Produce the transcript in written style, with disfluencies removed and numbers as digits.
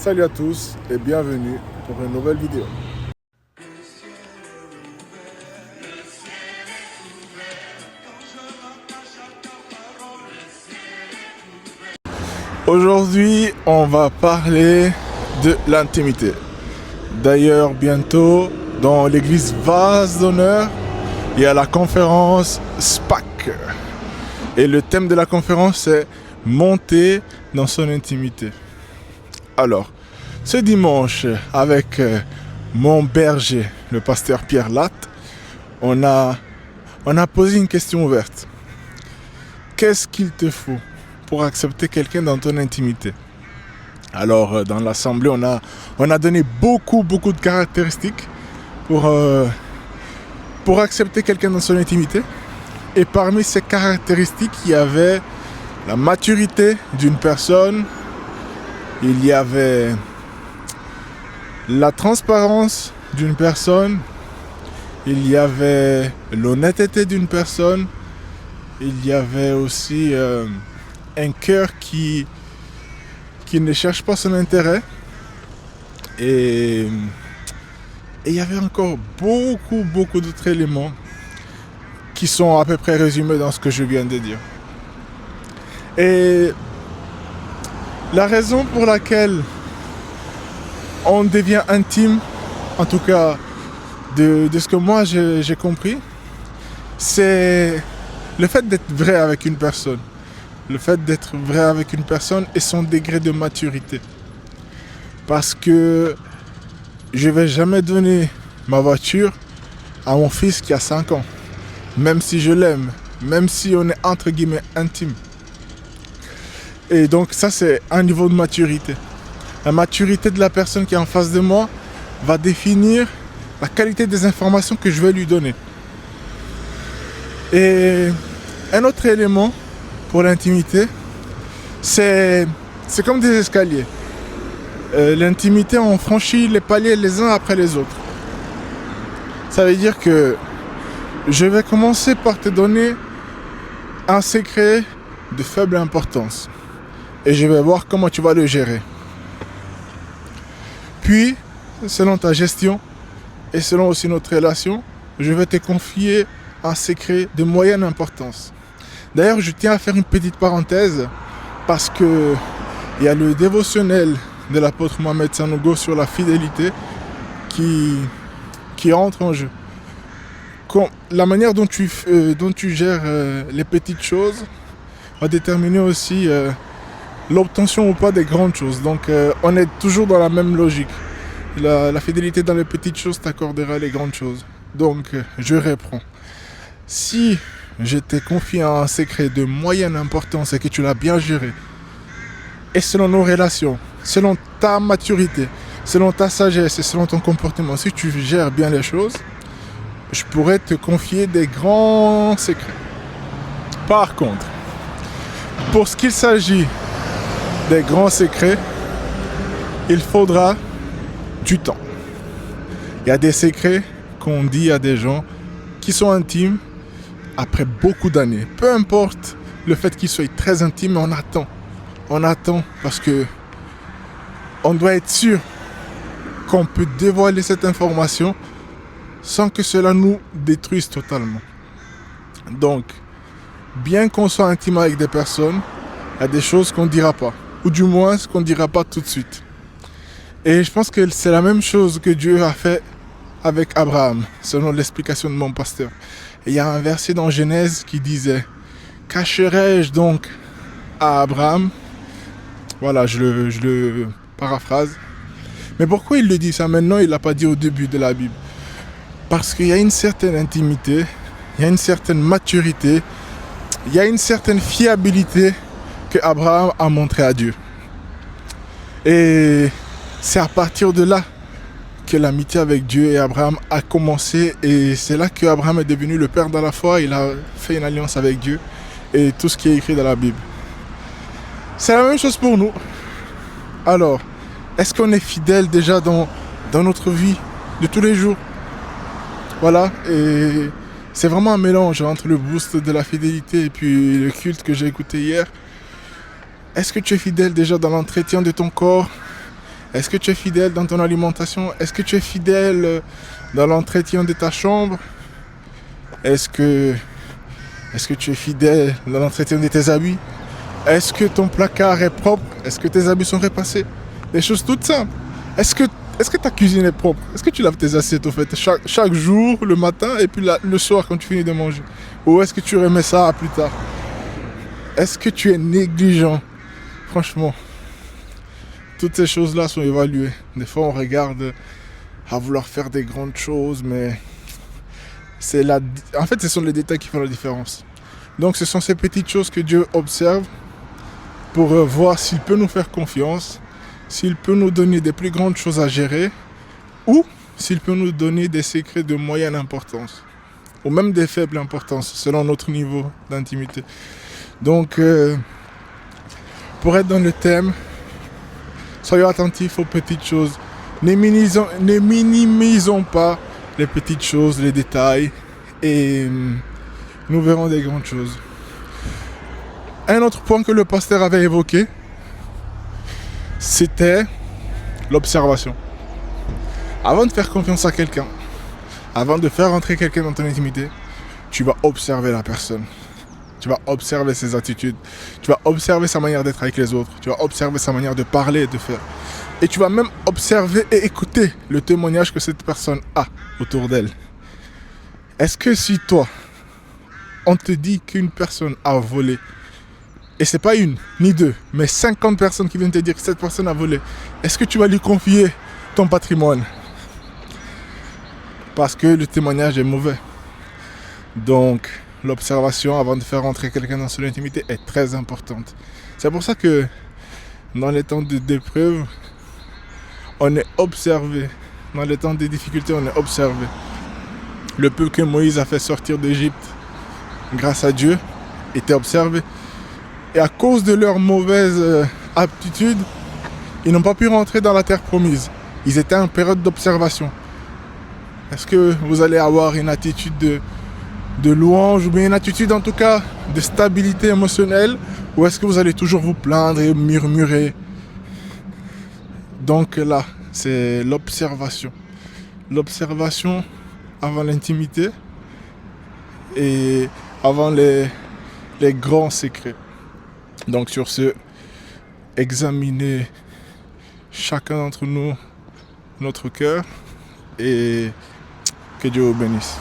Salut à tous et bienvenue pour une nouvelle vidéo. Aujourd'hui, on va parler de l'intimité. D'ailleurs, bientôt, dans l'église Vase d'Honneur, il y a la conférence SPAC. Et le thème de la conférence est « Monter dans son intimité ». Alors, ce dimanche, avec mon berger, le pasteur Pierre Latte, on a posé une question ouverte. Qu'est-ce qu'il te faut pour accepter quelqu'un dans ton intimité? Alors, dans l'assemblée, on a donné beaucoup de caractéristiques pour accepter quelqu'un dans son intimité. Et parmi ces caractéristiques, il y avait la maturité d'une personne, il y avait la transparence d'une personne, il y avait l'honnêteté d'une personne, il y avait aussi un cœur qui ne cherche pas son intérêt. Et il y avait encore beaucoup d'autres éléments qui sont à peu près résumés dans ce que je viens de dire. Et la raison pour laquelle on devient intime, en tout cas de ce que moi j'ai compris, c'est le fait d'être vrai avec une personne. Le fait d'être vrai avec une personne et son degré de maturité. Parce que je ne vais jamais donner ma voiture à mon fils qui a 5 ans. Même si je l'aime, même si on est entre guillemets intime. Et donc ça, c'est un niveau de maturité. La maturité de la personne qui est en face de moi va définir la qualité des informations que je vais lui donner. Et un autre élément pour l'intimité, c'est comme des escaliers. L'intimité, on franchit les paliers les uns après les autres. Ça veut dire que je vais commencer par te donner un secret de faible importance. Et je vais voir comment tu vas le gérer. Puis, selon ta gestion et selon aussi notre relation, je vais te confier un secret de moyenne importance. D'ailleurs, je tiens à faire une petite parenthèse parce que il y a le dévotionnel de l'apôtre Mohamed Sanogo sur la fidélité qui entre en jeu. La manière dont tu gères les petites choses va déterminer aussi l'obtention ou pas des grandes choses. Donc on est toujours dans la même logique. La fidélité dans les petites choses t'accordera les grandes choses. Donc je reprends. Si je t'ai confié un secret de moyenne importance et que tu l'as bien géré, et selon nos relations, selon ta maturité, selon ta sagesse et selon ton comportement, si tu gères bien les choses, je pourrais te confier des grands secrets. Par contre, pour ce qu'il s'agit des grands secrets, il faudra du temps. Il y a des secrets qu'on dit à des gens qui sont intimes après beaucoup d'années. Peu importe le fait qu'ils soient très intimes, on attend. On attend parce que on doit être sûr qu'on peut dévoiler cette information sans que cela nous détruise totalement. Donc, bien qu'on soit intime avec des personnes, il y a des choses qu'on ne dira pas. Ou du moins, ce qu'on ne dira pas tout de suite. Et je pense que c'est la même chose que Dieu a fait avec Abraham, selon l'explication de mon pasteur. Et il y a un verset dans Genèse qui disait « Cacherai-je donc à Abraham ?» Voilà, je le paraphrase. Mais pourquoi il le dit ça maintenant, il ne l'a pas dit au début de la Bible? Parce qu'il y a une certaine intimité, il y a une certaine maturité, il y a une certaine fiabilité que Abraham a montré à Dieu. Et c'est à partir de là que l'amitié avec Dieu et Abraham a commencé. Et c'est là qu'Abraham est devenu le père de la foi. Il a fait une alliance avec Dieu et tout ce qui est écrit dans la Bible. C'est la même chose pour nous. Alors, est-ce qu'on est fidèle déjà dans notre vie de tous les jours? Voilà, et c'est vraiment un mélange entre le boost de la fidélité et puis le culte que j'ai écouté hier. Est-ce que tu es fidèle déjà dans l'entretien de ton corps? Est-ce que tu es fidèle dans ton alimentation? Est-ce que tu es fidèle dans l'entretien de ta chambre? Est-ce que tu es fidèle dans l'entretien de tes habits? Est-ce que ton placard est propre? Est-ce que tes habits sont repassés? Des choses toutes simples. Est-ce que ta cuisine est propre? Est-ce que tu laves tes assiettes au fait chaque jour, le matin et puis le soir quand tu finis de manger? Ou est-ce que tu remets ça à plus tard? Est-ce que tu es négligent? Franchement, toutes ces choses-là sont évaluées. Des fois, on regarde à vouloir faire des grandes choses, mais en fait, ce sont les détails qui font la différence. Donc, ce sont ces petites choses que Dieu observe pour voir s'il peut nous faire confiance, s'il peut nous donner des plus grandes choses à gérer, ou s'il peut nous donner des secrets de moyenne importance, ou même des faibles importances, selon notre niveau d'intimité. Donc, pour être dans le thème, soyons attentifs aux petites choses. Ne minimisons pas les petites choses, les détails, et nous verrons des grandes choses. Un autre point que le pasteur avait évoqué, c'était l'observation. Avant de faire confiance à quelqu'un, avant de faire entrer quelqu'un dans ton intimité, tu vas observer la personne. Tu vas observer ses attitudes. Tu vas observer sa manière d'être avec les autres. Tu vas observer sa manière de parler et de faire. Et tu vas même observer et écouter le témoignage que cette personne a autour d'elle. Est-ce que si toi, on te dit qu'une personne a volé, et c'est pas une, ni deux, mais 50 personnes qui viennent te dire que cette personne a volé, est-ce que tu vas lui confier ton patrimoine? Parce que le témoignage est mauvais. Donc, l'observation avant de faire entrer quelqu'un dans son intimité est très importante. C'est pour ça que dans les temps d'épreuve, on est observé. Dans les temps de difficultés, on est observé. Le peuple que Moïse a fait sortir d'Égypte, grâce à Dieu, était observé. Et à cause de leur mauvaise aptitude, ils n'ont pas pu rentrer dans la terre promise. Ils étaient en période d'observation. Est-ce que vous allez avoir une attitude de louange, ou bien une attitude en tout cas de stabilité émotionnelle, ou est-ce que vous allez toujours vous plaindre et murmurer? Donc là, c'est l'observation. L'observation avant l'intimité et avant les grands secrets. Donc sur ce, examinez chacun d'entre nous notre cœur et que Dieu vous bénisse.